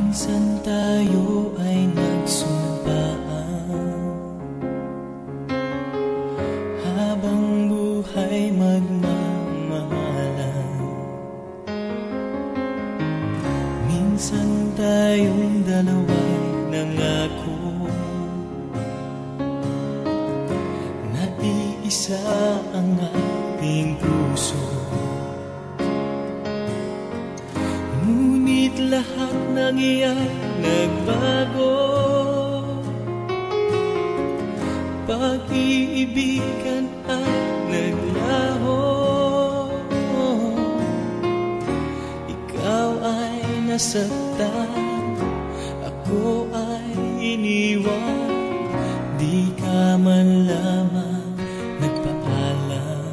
Minsan tayo ay nagsumpaan, habang buhay magmamahalan. Minsan tayong dalawa'y nangako na iisa ang ating puso. Ngunit lahat ng iyan nagbago, pag-iibigan ay naglaho. Ikaw ay nasaktan, ako ay iniwan, di ka man lamang nagpaalam.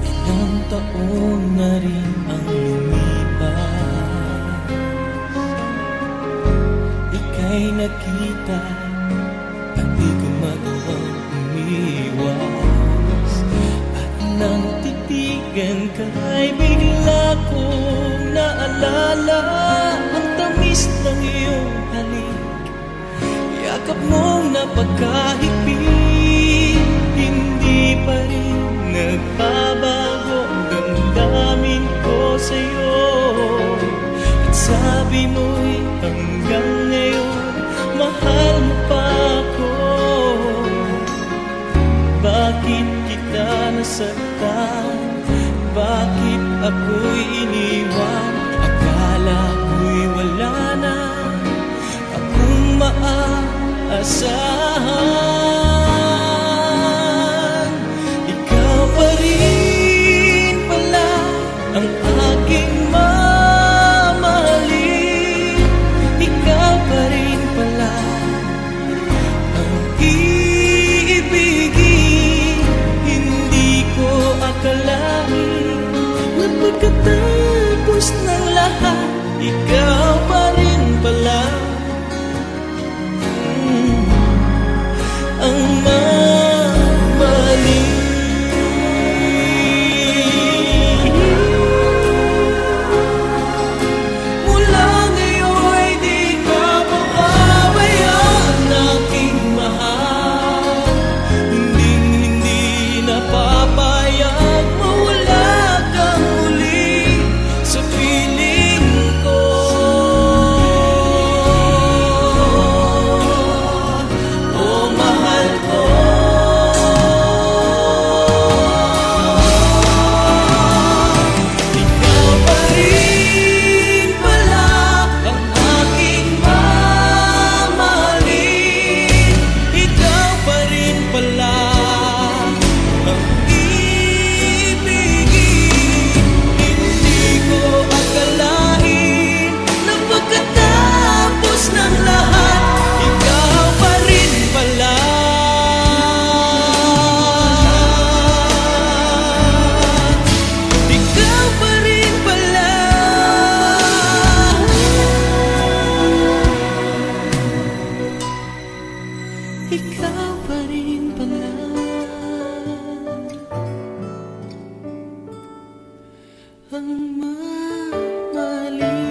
Ilang taon na rin ang lumipas, ika'y nakita at di ko magawang umiwas. At nang titigan ka ay bigla kong naalala ang tamis ng iyong halik, yakap mong napagkahigpit. Hindi pa rin nagbabago ang damdamin ko sa'yo, at sabi mo'y hanggang ngayon mahal mo pa ako. Bakit kita nasaktan? Bakit ako'y iniwan? Akala ko'y wala na akong maaasahan. Ikaw pa rin pala ang aking mamahalin. Ikaw pa rin pala ang iibigin. Hindi ko akalain na pagkatapos ng lahat, ikaw pa rin pala ang mamahalin. Mula ngayon'y di ka papabayaan aking mahal. Hinding-hindi napapayag mawala kang muli sa piling ko. Oh, mahal ko, ikaw pa rin pala ang aking mamahalin. Ikaw pa rin pala ang ibigin. Hindi ko akalain na pagkatapos ng lahat, ikaw pa rin pala ikaw pa rin pala ikaw pa rin pala ang mamahalin.